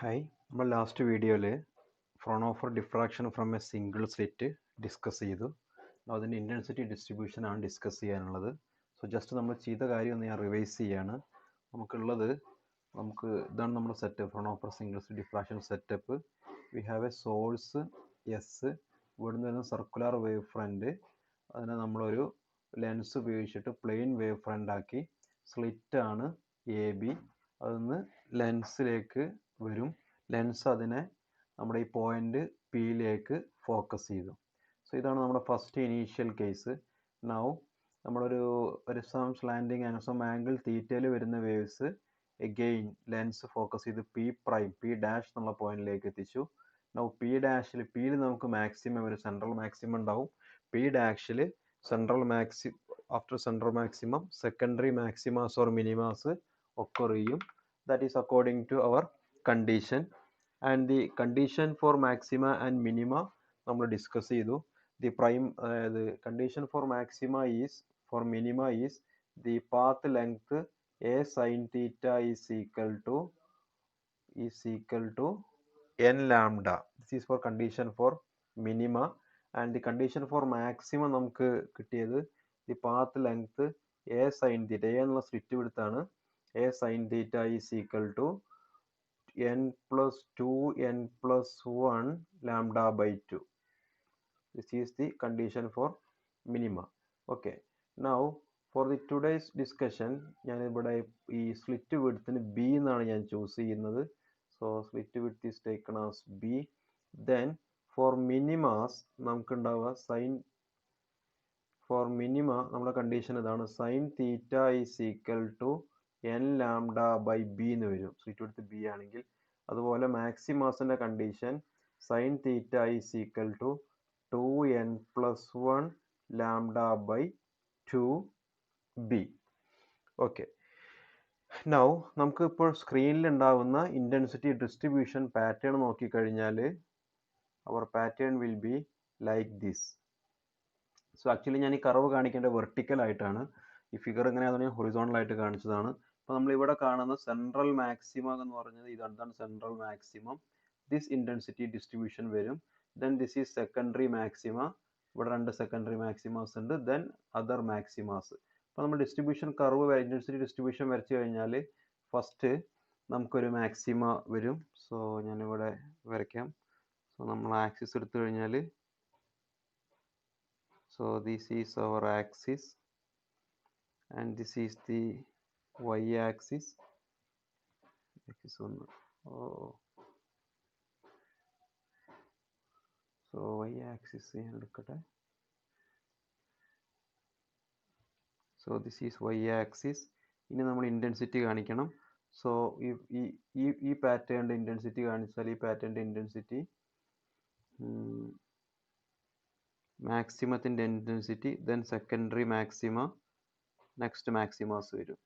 Hi, നമ്മൾ last വീഡിയോയിൽ Fraunhofer diffraction from a single slit discuss ചെയ്തു. അതിൻ്റെ ഇൻറ്റൻസിറ്റി ഡിസ്ട്രിബ്യൂഷനാണ് ഡിസ്കസ് ചെയ്യാനുള്ളത്. സോ ജസ്റ്റ് നമ്മൾ ചെയ്ത കാര്യം ഒന്ന് ഞാൻ റിവൈസ് ചെയ്യാണ്. ഇതാണ് നമ്മുടെ setup, Fraunhofer single slit diffraction setup. We have a source S, ഇവിടുന്ന് വരുന്ന സർക്കുലർ വേവ് ഫ്രണ്ട്, അതിനെ നമ്മളൊരു ലെൻസ് ഉപയോഗിച്ചിട്ട് പ്ലെയിൻ വേവ് ഫ്രണ്ട് ആക്കി. സ്ലിറ്റാണ് എ ബി, അതിന്ന് ലെൻസിലേക്ക് വരും. ലെൻസ് അതിനെ നമ്മുടെ ഈ പോയിന്റ് പിയിലേക്ക് ഫോക്കസ് ചെയ്തു. സോ ഇതാണ് നമ്മുടെ ഫസ്റ്റ് ഇനീഷ്യൽ കേസ്. നൗ നമ്മളൊരു some slanting and some angle തീറ്റയിൽ വരുന്ന വേവ്സ് എഗെയിൻ ലെൻസ് ഫോക്കസ് ചെയ്ത് പി ഡാഷ് എന്നുള്ള പോയിന്റിലേക്ക് എത്തിച്ചു. നൗ പിയിൽ നമുക്ക് മാക്സിമം ഒരു സെൻട്രൽ മാക്സിമം ഉണ്ടാവും. പി ഡാഷിൽ after central maximum secondary maximas or minimas occur ചെയ്യും. That is according to our condition, and the condition for maxima and minima നമ്മൾ ഡിസ്കസ് ചെയ്തു. The condition for maxima for minima is the path length a sin theta is equal to n lambda. This is for condition for minima, and the condition for maxima നമുക്ക് കിട്ടിയത് the path length a sin theta, a എന്നുള്ള slit എടുത്താണ്, a sin theta is equal to n plus 2 n plus 1 lambda by 2. This is the condition for minima. Okay, now for the today's discussion ഞാൻ ഇവിടെ ഈ slit വിഡ്ത്തിന് b എന്നാണ് ഞാൻ choose ചെയ്യുന്നത്. So split width is taken as b. Then for minimas നമുക്കുണ്ടാവുക for minima നമ്മുടെ condition ഇതാണ്, sin theta is equal to n lambda by b എന്ന് വരും സ്ലിറ്റ് വിഡ്ത്ത് b ആണെങ്കിൽ. അതുപോലെ മാക്സിമാസിന്റെ condition sin theta is equal to 2n plus 1 lambda by 2b. Okay, now നമുക്ക് ഇപ്പോൾ സ്ക്രീനിൽ ഉണ്ടാവുന്ന ഇൻറ്റൻസിറ്റി ഡിസ്ട്രിബ്യൂഷൻ പാറ്റേൺ നോക്കിക്കഴിഞ്ഞാൽ our pattern will be like this. So actually ഞാൻ ഈ കർവ് കാണിക്കേണ്ട വെർട്ടിക്കൽ ആയിട്ടാണ്, ഈ ഫിഗർ എങ്ങനെയാണെന്ന് ഞാൻ ഹൊറിസോണ്ടൽ ആയിട്ട് കാണിച്ചതാണ്. അപ്പോൾ നമ്മളിവിടെ കാണുന്ന സെൻട്രൽ മാക്സിമം എന്ന് പറഞ്ഞത് ഇതാണ് central maximum. This intensity distribution വരും. Then this is secondary maxima, ഇവിടെ രണ്ട് സെക്കൻഡറി മാക്സിമാസ് ഉണ്ട്. Then other maximas. അപ്പോൾ നമ്മൾ ഡിസ്ട്രിബ്യൂഷൻ കർവ് ഇൻറ്റൻസിറ്റി ഡിസ്ട്രിബ്യൂഷൻ വരച്ചു കഴിഞ്ഞാൽ ഫസ്റ്റ് നമുക്കൊരു മാക്സിമ വരും. സോ ഞാനിവിടെ വരയ്ക്കാം. സോ നമ്മൾ ആക്സിസ് എടുത്തു കഴിഞ്ഞാൽ, so this is our axis and this is the y axis. So y axis ഞാൻ എടുക്കട്ടെ. So this is y axis. ഇനി നമ്മൾ ഇൻറ്റൻസിറ്റി കാണിക്കണം. സോ ഈ പാറ്റേണിൻ്റെ ഇൻറ്റൻസിറ്റി കാണിച്ചാൽ ഈ പാറ്റേണിൻ്റെ ഇൻറ്റൻസിറ്റി മാക്സിമത്തിൻ്റെ intensity, then secondary maxima, next maximas വരും.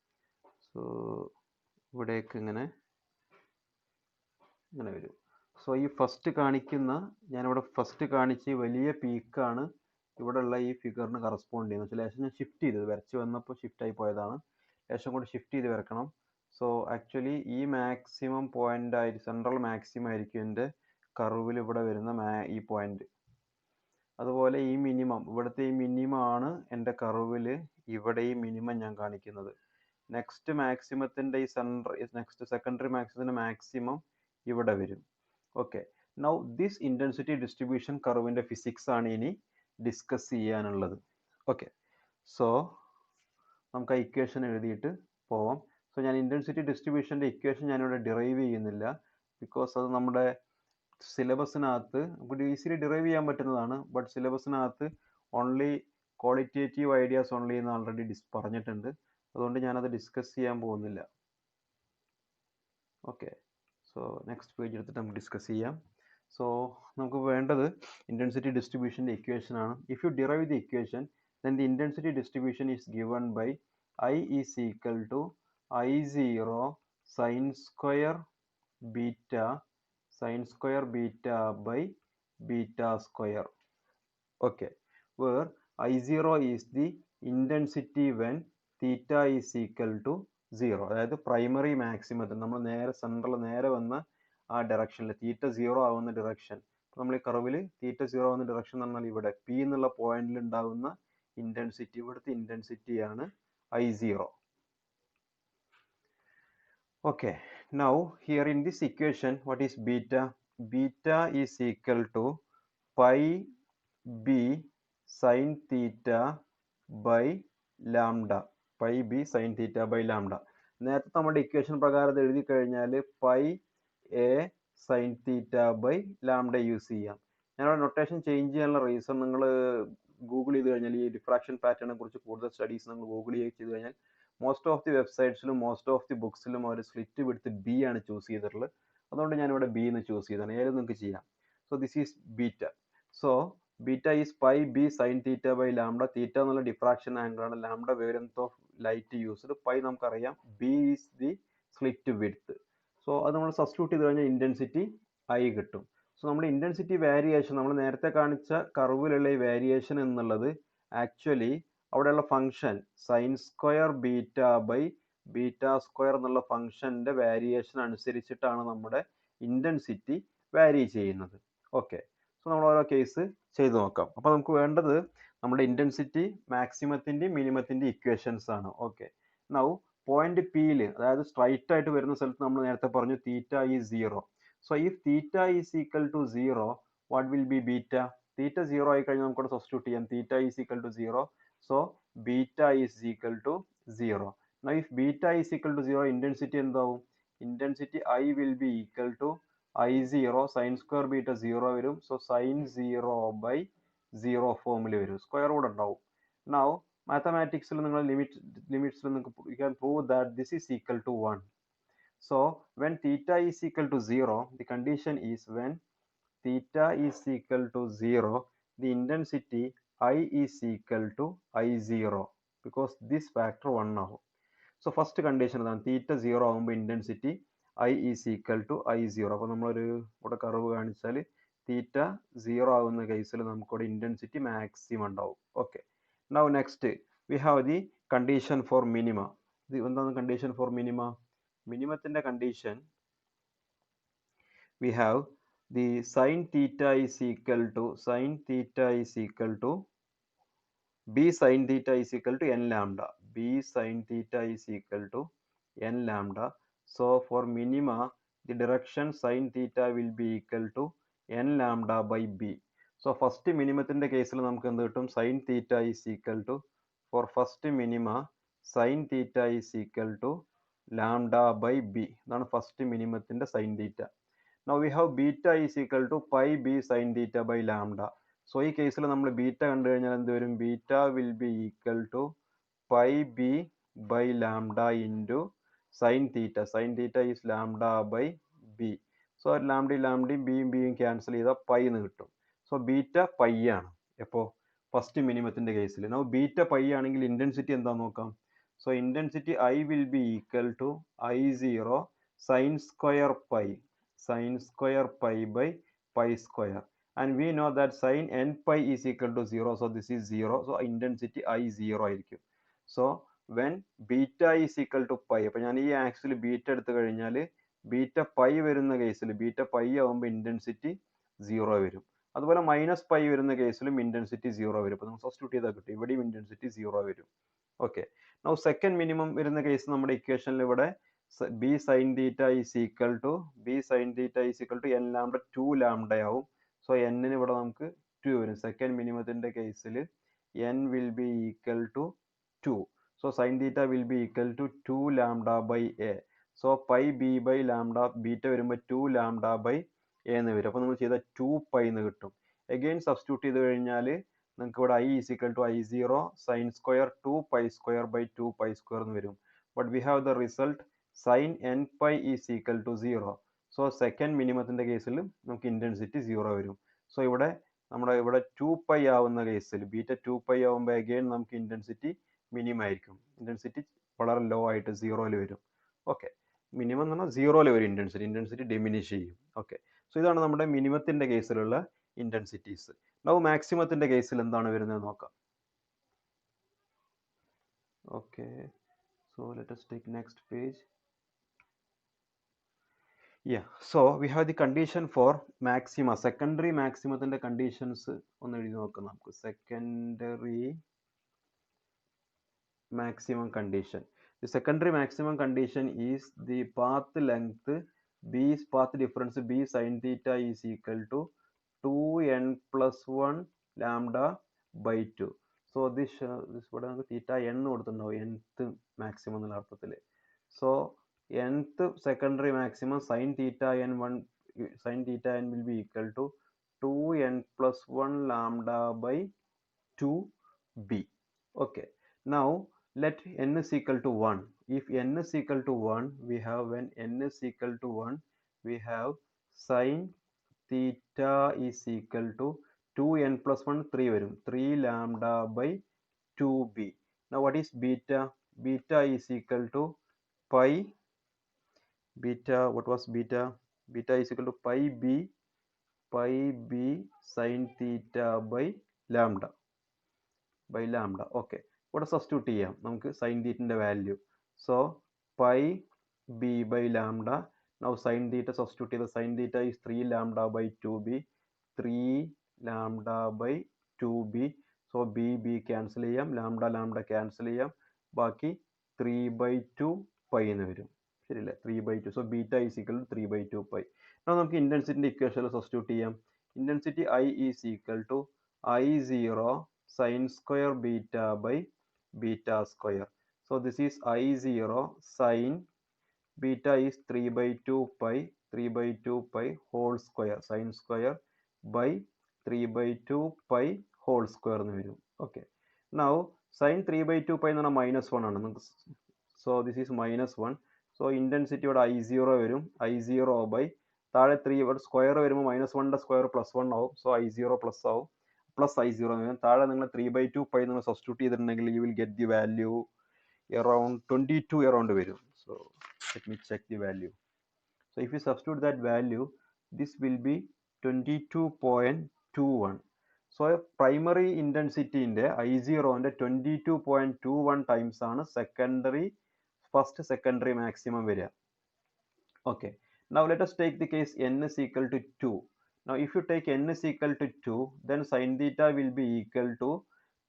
സോ ഇവിടേക്ക് ഇങ്ങനെ വരും. സോ ഈ ഞാനിവിടെ ഫസ്റ്റ് കാണിച്ച് വലിയ പീക്കാണ് ഇവിടെയുള്ള ഈ ഫിഗറിന് കറസ്പോണ്ട് ചെയ്യുന്നത്. ലേശം ഞാൻ ഷിഫ്റ്റ് ചെയ്തത്, വരച്ച് വന്നപ്പോൾ ഷിഫ്റ്റായി പോയതാണ്, ലേശം കൂടി ഷിഫ്റ്റ് ചെയ്ത് വരക്കണം. സോ ആക്ച്വലി ഈ മാക്സിമം പോയിന്റ് ആയിരിക്കും, സെൻട്രൽ മാക്സിമം ആയിരിക്കും എൻ്റെ കർവിൽ ഇവിടെ വരുന്ന ഈ പോയിന്റ്. അതുപോലെ ഈ മിനിമം, ഇവിടുത്തെ ഈ മിനിമം ആണ് എൻ്റെ കർവിൽ ഇവിടെ ഈ മിനിമം ഞാൻ കാണിക്കുന്നത്. നെക്സ്റ്റ് മാക്സിമത്തിൻ്റെ ഈ നെക്സ്റ്റ് സെക്കൻഡറി മാക്സിമത്തിൻ്റെ മാക്സിമം ഇവിടെ വരും. Okay, now this intensity distribution കർവിൻ്റെ ഫിസിക്സ് ആണ് ഇനി ഡിസ്കസ് ചെയ്യാനുള്ളത്. ഓക്കെ, സോ നമുക്ക് ആ ഇക്വേഷൻ എഴുതിയിട്ട് പോവാം. സോ ഞാൻ ഇൻറ്റൻസിറ്റി ഡിസ്ട്രിബ്യൂഷൻ്റെ ഇക്വേഷൻ ഞാനിവിടെ ഡിറൈവ് ചെയ്യുന്നില്ല, ബിക്കോസ് അത് നമ്മുടെ സിലബസിനകത്ത് നമുക്ക് ഈസിലി ഡിറൈവ് ചെയ്യാൻ പറ്റുന്നതാണ്. ബട്ട് സിലബസിനകത്ത് ഓൺലി ക്വാളിറ്റേറ്റീവ് ഐഡിയാസ് ഓൺലി എന്ന് ആൾറെഡി പറഞ്ഞിട്ടുണ്ട്. അതുകൊണ്ട് ഞാനത് ഡിസ്കസ് ചെയ്യാൻ പോകുന്നില്ല. ഓക്കെ, സോ നെക്സ്റ്റ് പേജ് എടുത്തിട്ട് നമുക്ക് ഡിസ്കസ് ചെയ്യാം. സോ നമുക്ക് വേണ്ടത് ഇൻറ്റൻസിറ്റി ഡിസ്ട്രിബ്യൂഷൻ്റെ ഇക്വേഷൻ ആണ്. If you derive the equation, then the intensity distribution is given by I is equal to I0 sin square beta by beta square. Okay, where I0 is the intensity when theta is equal to 0. അതായത് primary മാക്സിമത്തിൽ നമ്മൾ നേരെ central നേരെ വന്ന ആ ഡയറക്ഷനിൽ തീറ്റ 0 ആവുന്ന direction. നമ്മൾ ഈ കർവിൽ തീറ്റ 0 ആവുന്ന ഡിറക്ഷൻ എന്ന് പറഞ്ഞാൽ ഇവിടെ പി എന്നുള്ള പോയിന്റിൽ ഉണ്ടാകുന്ന ഇന്റൻസിറ്റി, ഇവിടുത്തെ ഇന്റൻസിറ്റിയാണ് I0. Okay, now here in this equation, what is beta? Beta is equal to pi b sin theta by lambda. Pi b sin theta by lambda. നേരത്തെ നമ്മുടെ ഇക്വേഷൻ പ്രകാരം എഴുതി കഴിഞ്ഞാൽ pi a sine theta by lambda use ചെയ്യാം. ഞാനവിടെ notation change ചെയ്യാനുള്ള reason, നിങ്ങൾ Google ചെയ്ത് കഴിഞ്ഞാൽ ഈ ഡിഫ്രാക്ഷൻ പാറ്റേണിനെ കുറിച്ച് കൂടുതൽ സ്റ്റഡീസ് നിങ്ങൾ ഗൂഗിൾ ചെയ്ത് കഴിഞ്ഞാൽ മോസ്റ്റ് ഓഫ് ദി വെബ്സൈറ്റ്സിലും മോസ്റ്റ് ഓഫ് ദി ബുക്സിലും അവർ സ്ലിറ്റ് വിടുത്ത് ബി ആണ് ചൂസ് ചെയ്തിട്ടുള്ളത്. അതുകൊണ്ട് ഞാനിവിടെ ബി എന്ന് ചൂസ് ചെയ്താണ്. ഏത് നിങ്ങൾക്ക് ചെയ്യാം. So this is beta. So beta is pi B sine theta by lambda. Theta എന്നുള്ള ഡിഫ്രാക്ഷൻ ആംഗിൾ ആണ്. Lambda wavelength of light used. Pi നമുക്കറിയാം. B is the slit width. So അത് നമ്മൾ സബ്സ്റ്റിറ്റ്യൂട്ട് ചെയ്ത് കഴിഞ്ഞാൽ ഇന്റൻസിറ്റി ഐ കിട്ടും. So നമ്മുടെ intensity variation, നമ്മൾ നേരത്തെ കാണിച്ച കർവിലുള്ള ഈ വേരിയേഷൻ എന്നുള്ളത് ആക്ച്വലി അവിടെയുള്ള function sine square beta by beta square എന്നുള്ള ഫംഗ്ഷന്റെ വേരിയേഷൻ അനുസരിച്ചിട്ടാണ് നമ്മുടെ ഇന്റൻസിറ്റി വാരി ചെയ്യുന്നത്. ഓക്കെ, സോ നമ്മൾ ഓരോ കേസ് ചെയ്ത് നോക്കാം. അപ്പോൾ നമുക്ക് വേണ്ടത് നമ്മുടെ ഇന്റൻസിറ്റി മാക്സിമത്തിന്റെയും മിനിമത്തിന്റെയും ഇക്വേഷൻസ് ആണ്. ഓക്കെ, നൗ പോയിന്റ് പിയിൽ, അതായത് സ്ട്രൈറ്റ് ആയിട്ട് വരുന്ന സ്ഥലത്ത് നമ്മൾ നേരത്തെ പറഞ്ഞു theta is 0. So if theta is equal to 0, what will be beta? Theta 0 ആയി കഴിഞ്ഞാൽ നമുക്ക് സബ്സ്റ്റിറ്റ്യൂട്ട് ചെയ്യാം. Theta is equal to 0. So beta is equal to 0. Now if beta is equal to 0, intensity എന്താവും? Intensity I will be equal to I0 sin square beta 0 വരും. So sin 0 by 0 ഫോമിൽ വരും. Square root ഉണ്ടാവും. Now മാത്തമാറ്റിക്സിൽ നിങ്ങൾ ലിമിറ്റ്സിൽ നിങ്ങൾക്ക് you can prove that this is equal to 1. So when theta is equal to 0, the condition is when theta is equal to 0, the intensity I is equal to I0 because this factor 1 ആവും. So first condition ഇതാണ്, തീറ്റ 0 ആകുമ്പോൾ intensity I is equal to I0. അപ്പോൾ നമ്മളൊരു ഇവിടെ curve കാണിച്ചാൽ തീറ്റ 0 ആകുന്ന കേസിൽ നമുക്കിവിടെ ഇന്റൻസിറ്റി മാക്സിമം ഉണ്ടാവും. Okay, now next we have the condition for minima. ഇത് എന്താണ് കണ്ടീഷൻ ഫോർ മിനിമ? മിനിമത്തിന്റെ condition we have the sin theta is equal to b sin theta is equal to n lambda. B sin theta is equal to n lambda. So for minima, the direction sin theta will be equal to n lambda by b. So first minimത്തിന്റെ കേസിൽ നമുക്ക് എന്ത് കിട്ടും? sin theta is equal to, for first minima, sin theta is equal to lambda by b. ഇതാണ് first മിനിമത്തിന്റെ sin theta. Now we have beta is equal to pi b sin theta by lambda. So ഈ കേസിൽ നമ്മൾ beta കണ്ടു കഴിഞ്ഞാൽ എന്ത് വരും? Beta will be equal to pi B by lambda into sine theta. Sine theta is lambda by B. So ലാംഡയും ബിയും cancel ചെയ്താൽ പൈ എന്ന് കിട്ടും. സോ ബീറ്റ പൈ ആണ് എപ്പോൾ? ഫസ്റ്റ് മിനിമത്തിന്റെ കേസിൽ. നൗ ബീറ്റ പൈ ആണെങ്കിൽ ഇന്റൻസിറ്റി എന്താന്ന് നോക്കാം. So intensity I will be equal to I0 sine square pi. Sin square pi by pi square, and we know that sin n pi is equal to 0, so this is 0, so intensity I0 ആയിരിക്കും. So when beta is equal to pi, അപ്പോൾ ഞാൻ ഈ axle beta എടുത്തു കഴിഞ്ഞാൽ beta pi വരുന്ന കേസിൽ beta pi ആകുമ്പോൾ intensity 0 വരും. അതുപോലെ മൈനസ് പൈ വരുന്ന കേസിലും ഇന്റൻസിറ്റി 0 വരും. അപ്പോൾ നമുക്ക് സബ്സ്റ്റിറ്റ്യൂട്ട് ചെയ്താൽ കിട്ടും, ഇവിടെയും ഇന്റൻസിറ്റി 0 വരും. ഓക്കെ, നൗ സെക്കൻഡ് മിനിമം വരുന്ന കേസ് നമ്മുടെ ഇക്വേഷനിൽ ഇവിടെ b sin theta is equal to n lambda 2 lambda ആവും. സോ n ന് ഇവിടെ നമുക്ക് 2 വരും. സെക്കൻഡ് മിനിമത്തിന്റെ കേസിൽ n will be equal to 2. So sin theta will be equal to 2 lambda by a. So pi b by lambda, beta വരുമ്പോൾ 2 lambda by a എന്ന് വരും. അപ്പോൾ നമ്മൾ ചെയ്ത 2 pi എന്ന് കിട്ടും. അഗെയിൻ സബ്സ്റ്റിറ്റ്യൂട്ട് ചെയ്ത് കഴിഞ്ഞാൽ നമുക്ക് ഇവിടെ I is equal to I0 sin square 2 pi square by 2 pi square എന്ന് വരും. But we have the result sin n pi is equal to 0. So second മിനിമത്തിന്റെ കേസിൽ നമുക്ക് ഇന്റൻസിറ്റി 0 വരും. സോ ഇവിടെ നമ്മുടെ ഇവിടെ 2 പൈ ആവുന്ന കേസിൽ ബീറ്റ 2 പൈ ആവുമ്പോൾ അഗെയിൻ നമുക്ക് ഇന്റൻസിറ്റി മിനിമം ആയിരിക്കും. ഇന്റൻസിറ്റി വളരെ ലോ ആയിട്ട് 0 വരും. ഓക്കെ, മിനിമം എന്ന് പറഞ്ഞാൽ 0 വരും ഇന്റൻസിറ്റി ഡിമിനിഷ് ചെയ്യും. ഓക്കെ, സോ ഇതാണ് നമ്മുടെ മിനിമത്തിന്റെ കേസിലുള്ള ഇന്റൻസിറ്റീസ്. നൗ മാക്സിമത്തിന്റെ കേസിൽ എന്താണ് വരുന്നത് നോക്കാം. Okay, so let us take next page. Yeah, so we have the condition for maxima. Secondary maximum conditions on the secondary maximum condition. The secondary maximum condition is the path length B's path difference B sin theta is equal to 2n plus 1 lambda by 2. So this what is theta n nth maximum. So nth secondary maximum sin theta n1 sin theta n will be equal to 2n plus 1 lambda by 2b. Okay, now let n is equal to 1. If n is equal to 1, we have when n is equal to 1, we have sin theta is equal to 2n plus 1 3 varum 3 lambda by 2b. Now what is beta? Beta is equal to pi beta. What was beta? Beta is equal to pi b sin theta by lambda. Okay, what is substitute ചെയ്യാം നമുക്ക് sin theta ന്റെ value. So pi b by lambda. Now sin theta substitute ചെയ്ത sin theta is 3 lambda by 2b. 3 lambda by 2b. So b cancel ചെയ്യാം, lambda cancel ചെയ്യാം, ബാക്കി 3 by 2 pi എന്ന് വരും. ശരിയല്ലേ? 3 by 2. So beta is equal to 3 by 2 pi. Now നമുക്ക് intensity equation substitute ചെയ്യാം. Intensity I is equal to I0 sin square beta by beta square. So this is I0 sin beta is 3 by 2 pi whole square sin square by 3 by 2 pi whole square എന്ന് വരും. Okay. Now sin 3 by 2 pi എന്ന് പറഞ്ഞാൽ -1 ആണ്. So this is -1. So intensity ഇവിടെ I0 വരും. I0 by താഴെ 3 ഇവിടെ square വരുമ്പോൾ -1ന്റെ സ്ക്വയർ +1 ആവും. So I0 പ്ലസ് ആവും. പ്ലസ് I0 താഴെ നിങ്ങൾ 3 by 2 pi നിങ്ങൾ സബ്സ്റ്റിറ്റ്യൂട്ട് ചെയ്തിട്ടുണ്ടെങ്കിൽ you will get the value around 22 around വരും. So let me check the value. So if you substitute that value, this will be 22.21. So primary intensity ന്റെ I0 ന്റെ 22.21 times ആണ് first secondary maximum വരിക. Okay, now let us take the case n is equal to 2. Now if you take n is equal to 2, then sin theta will be equal to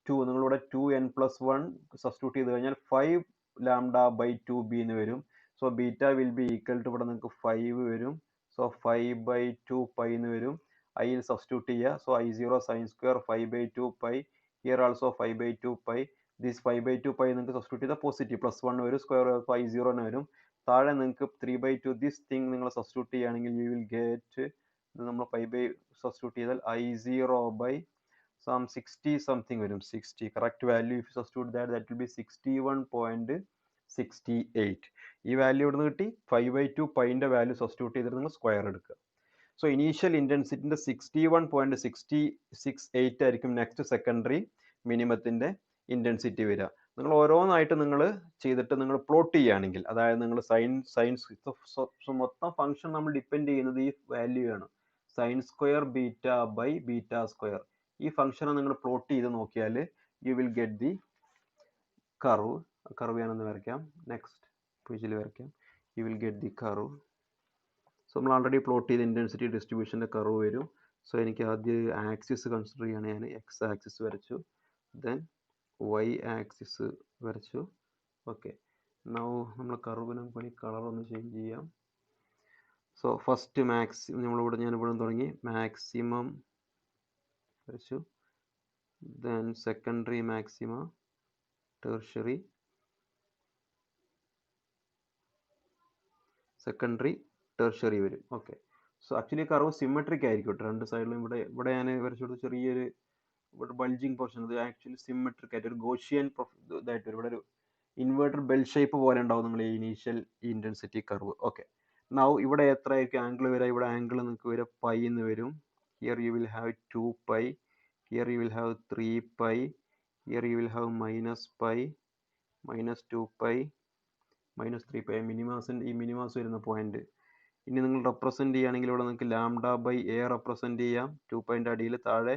2. നിങ്ങളിവിടെ 2n plus 1 substitute ചെയ്ത് കഴിഞ്ഞാൽ 5 lambda by 2b എന്ന് വരും. So beta will be equal to ഇവിടെ നിങ്ങൾക്ക് 5 വരും. So 5 by 2 pi എന്ന് വരും. I ൽ substitute ചെയ്യുക. So I0 sin square 5 by 2 pi. Here also 5 by 2 pi. This 5 by 2 pi നിങ്ങൾക്ക് substitute ചെയ്താൽ പോസിറ്റീവ് +1 വരും. സ്ക്വയർ I0 എന്ന് വരും. താഴെ നിങ്ങൾക്ക് 3 by 2 this thing നിങ്ങൾ സബ്സ്റ്റിറ്റ്യൂട്ട് ചെയ്യുകയാണെങ്കിൽ you will get നമ്മൾ 5 by സബ്സ്റ്റിറ്റ്യൂട്ട് ചെയ്താൽ I0 by some 60 something വരും. 60 correct value if you substitute that will be 61.68. ഈ വാല്യൂ ഇവിടെ നിന്ന് കിട്ടി. 5 by 2 pi ന്റെ വാല്യൂ സബ്സ്റ്റിറ്റ്യൂട്ട് ചെയ്തിട്ട് നിങ്ങൾ സ്ക്വയർ എടുക്കുക. സോ ഇനീഷ്യൽ ഇൻറ്റൻസിറ്റിന്റെ 61.68 ആയിരിക്കും നെക്സ്റ്റ് സെക്കൻഡറി മിനിമത്തിന്റെ ഇന്റൻസിറ്റി വരിക. നിങ്ങൾ ഓരോന്നായിട്ട് നിങ്ങൾ ചെയ്തിട്ട് നിങ്ങൾ പ്ലോട്ട് ചെയ്യുകയാണെങ്കിൽ, അതായത് നിങ്ങൾ സൈൻസ് മൊത്തം ഫംഗ്ഷൻ നമ്മൾ ഡിപ്പെൻഡ് ചെയ്യുന്നത് ഈ വാല്യൂ ആണ്. Sine square beta by beta square. ഈ ഫംഗ്ഷനെ നിങ്ങൾ പ്ലോട്ട് ചെയ്ത് നോക്കിയാൽ you will get the curve. Curve ഞാനൊന്ന് വരയ്ക്കാം. നെക്സ്റ്റ് പേജിൽ വരയ്ക്കാം. You will get the curve. So നമ്മൾ ഓൾറെഡി പ്ലോട്ട് ചെയ്ത ഇൻറ്റൻസിറ്റി ഡിസ്ട്രിബ്യൂഷൻ്റെ കർവ് വരും. സോ എനിക്ക് ആദ്യം ആക്സിസ് കൺസിഡർ ചെയ്യാണ്. ഞാൻ എക്സ് ആക്സിസ് വരച്ചു, ദെൻ വൈ ആക്സിസ് വരച്ചു. ഓക്കെ, നൗ നമ്മൾ കർവ് നമുക്ക് കളർ ഒന്ന് ചേഞ്ച് ചെയ്യാം. സോ ഫസ്റ്റ് ഞാനിവിടെ തുടങ്ങി മാക്സിമം വരച്ചു, then secondary maxima, tertiary, secondary tertiary വരും. Okay, so actually curve symmetric ആയിരിക്കും കേട്ടോ. രണ്ട് സൈഡിലും ഇവിടെ ഞാൻ വരച്ചു കൊടുത്ത ചെറിയൊരു ഇവിടെ ബൾജിങ് പോർഷൻ, ഇത് ആക്ച്വലി സിമെട്രിക് ആയിട്ട് ഒരു ഗോഷ്യൻ ഇതായിട്ട് വരും. ഇവിടെ ഒരു ഇൻവേർട്ടഡ് ബെൽ ഷേപ്പ് പോലെ ഉണ്ടാവും നിങ്ങൾ ഈ initial intensity curve. Okay, now ഇവിടെ എത്ര ആയിരിക്കും ആംഗിൾ വരിക? ഇവിടെ ആംഗിൾ നിങ്ങൾക്ക് വരിക പൈ എന്ന് വരും. Here you will have 2 pi, here you will have 3 pi, here you will have -pi, -2 pi, -3 pi. ഈ മിനിമാസ് വരുന്ന പോയിന്റ്. ഇനി നിങ്ങൾ റെപ്രസെന്റ് ചെയ്യുകയാണെങ്കിൽ ഇവിടെ നിങ്ങൾക്ക് ലാംഡ ബൈ എ റെപ്രസെന്റ് ചെയ്യാം. 2 pi അടിയിൽ താഴെ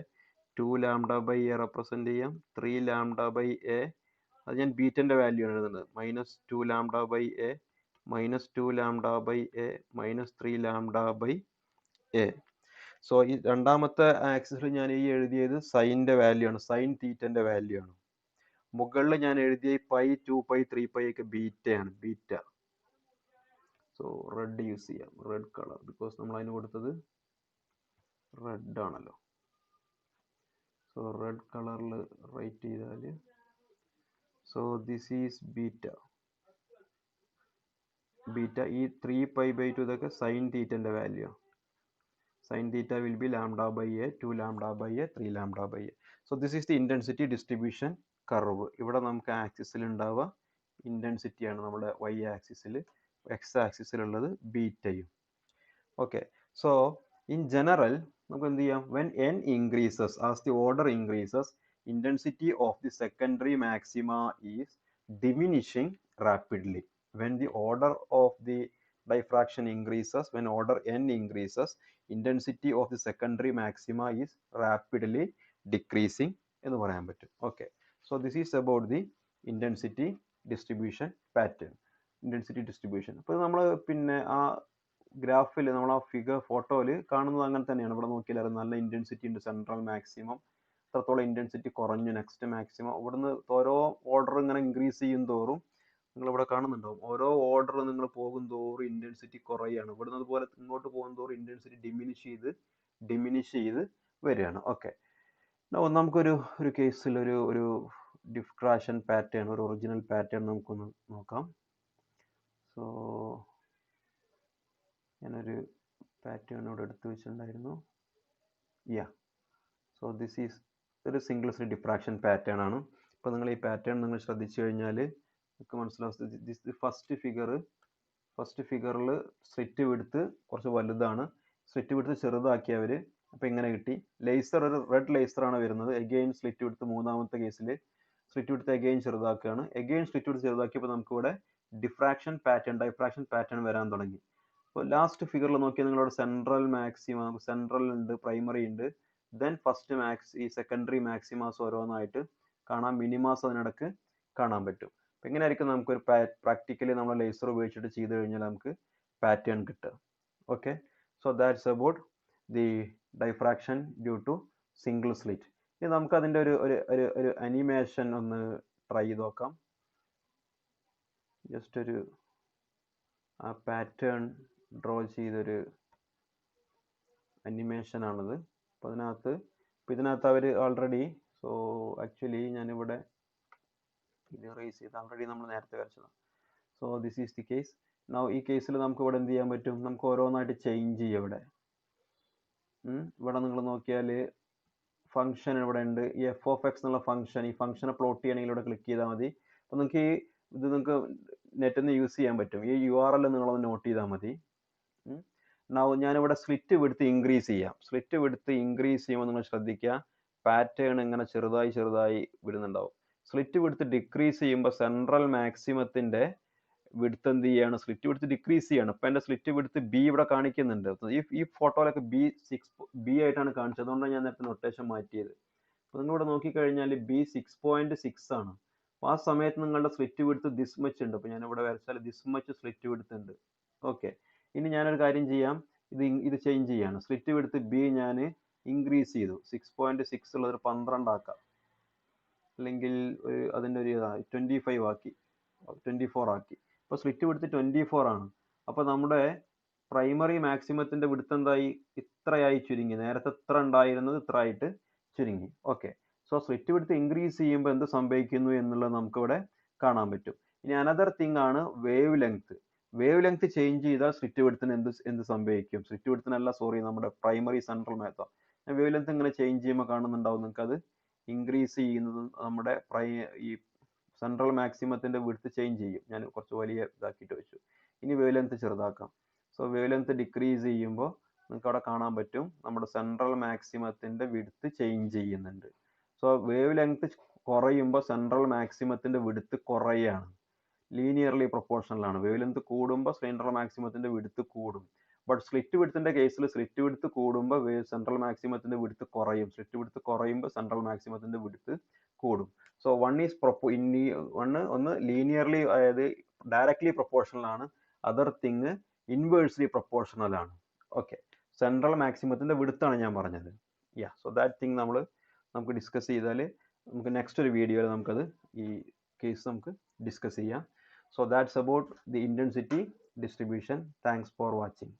2 lambda by a റെപ്രസെന്റ് ചെയ്യാം. 3 lambda by a, അത് ഞാൻ ബീറ്റന്റെ വാല്യൂ ആണ് എഴുതുന്നത്. -2 lambda by a, minus 2 lambda by A minus 3 lambda by A. So ഈ രണ്ടാമത്തെ ആക്സിസിൽ ഞാൻ ഈ എഴുതിയത് സൈൻ്റെ വാല്യൂ ആണ്, സൈൻ തീറ്റൻ്റെ വാല്യൂ ആണ്. മുകളിൽ ഞാൻ എഴുതിയ പൈ 2π 3π ഒക്കെ ബീറ്റയാണ്, ബീറ്റ. സോ റെഡ് യൂസ് ചെയ്യാം, റെഡ് കളർ, ബിക്കോസ് നമ്മൾ അതിന് കൊടുത്തത് റെഡ് ആണല്ലോ. സോ റെഡ് കളറിൽ റൈറ്റ് ചെയ്താൽ so this is beta. Beta ഈ 3π/2 ഇതൊക്കെ സൈൻ തീറ്റൻ്റെ value. Sin theta will be lambda by a, 2 lambda by a, 3 lambda by a. So this is the intensity distribution curve. ഇവിടെ നമുക്ക് ആക്സിസിൽ ഉണ്ടാവുക ഇൻറ്റൻസിറ്റി ആണ്, നമ്മുടെ y ആക്സിസിൽ, എക്സ് ആക്സിസിലുള്ളത് ബീറ്റയും. ഓക്കെ, സോ ഇൻ ജനറൽ നമുക്ക് എന്ത് ചെയ്യാം, when n increases, as the order increases, intensity of the secondary maxima is diminishing rapidly. When the order of the diffraction increases, when order n increases, intensity of the secondary maxima is rapidly decreasing എന്ന് പറയാൻ പറ്റും. Okay, so this is about the intensity distribution pattern, intensity distribution. അപ്പോൾ നമ്മൾ പിന്നെ ആ ഗ്രാഫിൽ നമ്മൾ ആ ഫിഗർ ഫോട്ടോയിൽ കാണുന്നത് അങ്ങനെ തന്നെയാണ്. ഇവിടെ നോക്കിയാൽ നല്ല ഇൻറ്റൻസിറ്റി ഉണ്ട്, സെൻട്രൽ മാക്സിമം അത്രത്തോളം ഇൻറ്റൻസിറ്റി കുറഞ്ഞു, നെക്സ്റ്റ് മാക്സിമം. ഇവിടുന്ന് ഓരോ ഓർഡർ ഇങ്ങനെ ഇൻക്രീസ് ചെയ്യും തോറും നിങ്ങൾ ഇവിടെ കാണുന്നുണ്ടാവും, ഓരോ ഓർഡർ നിങ്ങൾ പോകും തോറും ഇൻറ്റൻസിറ്റി കുറയാണ്. ഇവിടുന്ന് അതുപോലെ ഇങ്ങോട്ട് പോകും തോറും ഇൻറ്റൻസിറ്റി ഡിമിനിഷ് ചെയ്ത് വരികയാണ്. ഓക്കെ, നമുക്കൊരു കേസിൽ ഒരു ഡിഫ്രാക്ഷൻ പാറ്റേൺ, ഒരു ഒറിജിനൽ പാറ്റേൺ നമുക്കൊന്ന് നോക്കാം. സോ ഞാനൊരു പാറ്റേൺ ഇവിടെ എടുത്തു വെച്ചിട്ടുണ്ടായിരുന്നു. സോ ദിസ് ഈസ് ഒരു സിംഗിൾ സ്ലിറ്റ് ഡിഫ്രാക്ഷൻ പാറ്റേൺ ആണ്. ഇപ്പോൾ നിങ്ങൾ ഈ പാറ്റേൺ നിങ്ങൾ ശ്രദ്ധിച്ചു കഴിഞ്ഞാൽ നിങ്ങൾക്ക് മനസ്സിലാവും. ഫസ്റ്റ് ഫിഗറിൽ സ്ലിറ്റ് വിഡ്ത്ത് കുറച്ച് വലുതാണ്, സ്ലിറ്റ് വിഡ്ത്ത് ചെറുതാക്കിയവർ. അപ്പോൾ ഇങ്ങനെ കിട്ടി. ലേസർ ഒരു റെഡ് ലേസറാണ് വരുന്നത്. എഗെയിൻ സ്ലിറ്റ് വിഡ്ത്ത് മൂന്നാമത്തെ കേസിൽ സ്ലിറ്റ് വിഡ്ത്ത് എഗെയിൻ ചെറുതാക്കുകയാണ്. എഗെയിൻ സ്ലിറ്റ് വിഡ്ത്ത് ചെറുതാക്കിയപ്പോൾ നമുക്കിവിടെ ഡൈഫ്രാക്ഷൻ പാറ്റേൺ വരാൻ തുടങ്ങി. അപ്പോൾ ലാസ്റ്റ് ഫിഗറിൽ നോക്കിയാൽ നിങ്ങളവിടെ സെൻട്രൽ മാക്സിമം, സെൻട്രൽ ഉണ്ട്, പ്രൈമറി ഉണ്ട്, ദെൻ ഫസ്റ്റ് ഈ സെക്കൻഡറി മാക്സിമാസ് ഓരോന്നായിട്ട് കാണാം, മിനിമാസ് അതിനിടക്ക് കാണാൻ പറ്റും. അപ്പം ഇങ്ങനെയായിരിക്കും നമുക്കൊരു പ്രാക്ടിക്കലി നമ്മൾ ലേസർ ഉപയോഗിച്ചിട്ട് ചെയ്ത് കഴിഞ്ഞാൽ നമുക്ക് പാറ്റേൺ കിട്ടുക. Okay, so that's about the diffraction due to single slit. ഇനി നമുക്ക് അതിൻ്റെ ഒരു അനിമേഷൻ ഒന്ന് ട്രൈ ചെയ്ത് നോക്കാം. ജസ്റ്റ് ഒരു ആ പാറ്റേൺ ഡ്രോ ചെയ്തൊരു അനിമേഷൻ ആണിത്. അപ്പോൾ ഇതിനകത്ത് അവർ ഓൾറെഡി, സോ ആക്ച്വലി ഞാനിവിടെ ഇത് റേസ് ചെയ്ത് ഓൾറെഡി നമ്മൾ നേരത്തെ വരച്ചതാണ്. So this is the case. Now ഈ കേസിൽ നമുക്ക് ഇവിടെ എന്ത് ചെയ്യാൻ പറ്റും, നമുക്ക് ഓരോന്നായിട്ട് ചേഞ്ച് ചെയ്യാം. ഇവിടെ നിങ്ങൾ നോക്കിയാൽ ഫംഗ്ഷൻ ഇവിടെ ഉണ്ട്. ഈ എഫ് ഓഫ് എക്സ് എന്നുള്ള ഫംഗ്ഷൻ, ഈ ഫംഗ്ഷനെ പ്ലോട്ട് ചെയ്യണമെങ്കിൽ ഇവിടെ ക്ലിക്ക് ചെയ്താൽ മതി. അപ്പോൾ നിങ്ങൾക്ക് നിങ്ങൾക്ക് നെറ്റിൽ നിന്ന് യൂസ് ചെയ്യാൻ പറ്റും. ഈ URL നിങ്ങളൊന്ന് നോട്ട് ചെയ്താൽ മതി. ഞാനിവിടെ സ്ലിറ്റ് വിഡ്ത്ത് ഇൻക്രീസ് ചെയ്യാം. സ്ലിറ്റ് വിഡ്ത്ത് ഇൻക്രീസ് ചെയ്യുമ്പോൾ നിങ്ങൾ ശ്രദ്ധിക്കുക, പാറ്റേൺ ഇങ്ങനെ ചെറുതായി വിടുന്നുണ്ടാവും. സ്ലിറ്റ് വിഡ്ത്ത് ഡിക്രീസ് ചെയ്യുമ്പോൾ സെൻട്രൽ മാക്സിമത്തിൻ്റെ വിഡ്ത്ത് എന്ത് ചെയ്യാണ്, സ്ലിറ്റ് വിഡ്ത്ത് ഡിക്രീസ് ചെയ്യാണ്. ഇപ്പം എൻ്റെ സ്ലിറ്റ് വിഡ്ത്ത് B ഇവിടെ കാണിക്കുന്നുണ്ട്. ഈ ഫോട്ടോയിലൊക്കെ B ആയിട്ടാണ് കാണിച്ചത്, അതുകൊണ്ടാണ് ഞാൻ നേരത്തെ നൊട്ടേഷൻ മാറ്റിയത്. അപ്പോൾ നിങ്ങളിവിടെ നോക്കിക്കഴിഞ്ഞാൽ B 6.6 ആണ്. അപ്പോൾ ആ സമയത്ത് നിങ്ങളുടെ സ്ലിറ്റ് വിഡ്ത്ത് ദിസ് മച്ച് ഉണ്ട്. അപ്പോൾ ഞാനിവിടെ വരച്ചാൽ ദിസ് മച്ച് സ്ലിറ്റ് വിഡ്ത്ത് ഉണ്ട്. ഓക്കെ, ഇനി ഞാനൊരു കാര്യം ചെയ്യാം, ഇത് ചേഞ്ച് ചെയ്യാണ്. സ്ലിറ്റ് വിഡ്ത്ത് B ഞാൻ ഇൻക്രീസ് ചെയ്തു, 6.6 ഉള്ളതൊരു 12 ആക്കാം, അല്ലെങ്കിൽ അതിൻ്റെ ഒരു 25 ആക്കി, 24 ആക്കി. അപ്പോൾ സ്ലിറ്റ് വിഡ്ത്ത് 24 ആണ്. അപ്പോൾ നമ്മുടെ പ്രൈമറി മാക്സിമത്തിൻ്റെ വിഡ്ത്ത് എന്തായി, ഇത്രയായി ചുരുങ്ങി. നേരത്തെ ഇത്ര ഉണ്ടായിരുന്നത് ഇത്ര ആയിട്ട് ചുരുങ്ങി. Okay, so slit width increase ചെയ്യുമ്പോൾ എന്ത് സംഭവിക്കുന്നു എന്നുള്ളത് നമുക്കിവിടെ കാണാൻ പറ്റും. ഇനി അനദർ തിങ് ആണ് വേവ് ലെങ്ത് ചേഞ്ച് ചെയ്താൽ സ്ലിറ്റ് വിഡ്ത്തിന് എന്ത് സംഭവിക്കും, സ്ലിറ്റ് വിഡ്ത്തിനല്ല, സോറി, നമ്മുടെ പ്രൈമറി സെൻട്രൽ മാത്തം. വേവ് ലെങ്ത് ഇങ്ങനെ ചേഞ്ച് ചെയ്യുമ്പോൾ കാണുന്നുണ്ടാവും നിങ്ങൾക്ക്, അത് ഇൻക്രീസ് ചെയ്യുന്നത് നമ്മുടെ ഈ സെൻട്രൽ മാക്സിമത്തിൻ്റെ വിഡ്ത്ത് ചേഞ്ച് ചെയ്യും. ഞാൻ കുറച്ച് വലിയ ഇതാക്കിയിട്ട് വെച്ചു. ഇനി വേവ് ലെങ്ത് ചെറുതാക്കാം. സോ വേവ് ലെങ്ത് ഡിക്രീസ് ചെയ്യുമ്പോൾ നിങ്ങൾക്ക് അവിടെ കാണാൻ പറ്റും നമ്മുടെ സെൻട്രൽ മാക്സിമത്തിൻ്റെ വിഡ്ത്ത് ചേഞ്ച് ചെയ്യുന്നുണ്ട്. സോ വേവ് ലെങ്ത് കുറയുമ്പോൾ സെൻട്രൽ മാക്സിമത്തിൻ്റെ വിഡ്ത്ത് കുറയാണ്, ലീനിയർലി പ്രൊപ്പോർഷണലാണ്. വേവ് ലെങ്ത് കൂടുമ്പോൾ സെൻട്രൽ മാക്സിമത്തിൻ്റെ വിഡ്ത്ത് കൂടും. ബട്ട് സ്ലിറ്റ് വിഡ്ത്തിൻ്റെ കേസിൽ സ്ലിറ്റ് വിഡ്ത്ത് കൂടുമ്പോൾ സെൻട്രൽ മാക്സിമത്തിൻ്റെ വിഡ്ത്ത് കുറയും, സ്ലിറ്റ് വിഡ്ത്ത് കുറയുമ്പോൾ സെൻട്രൽ മാക്സിമത്തിൻ്റെ വിഡ്ത്ത് കൂടും. സോ ഒന്ന് ലീനിയർലി, അതായത് ഡയറക്ട്ലി പ്രൊപ്പോർഷണൽ ആണ്, അതർ തിങ് ഇൻവേഴ്സ്ലി പ്രൊപ്പോർഷണൽ ആണ്. ഓക്കെ, സെൻട്രൽ മാക്സിമത്തിൻ്റെ വിടുത്താണ് ഞാൻ പറഞ്ഞത്. സോ ദാറ്റ് തിങ് നമുക്ക് ഡിസ്കസ് ചെയ്താൽ നമുക്ക് നെക്സ്റ്റ് ഒരു വീഡിയോയിൽ നമുക്കത് ഈ കേസ് നമുക്ക് ഡിസ്കസ് ചെയ്യാം. So that's about the intensity distribution. Thanks for watching.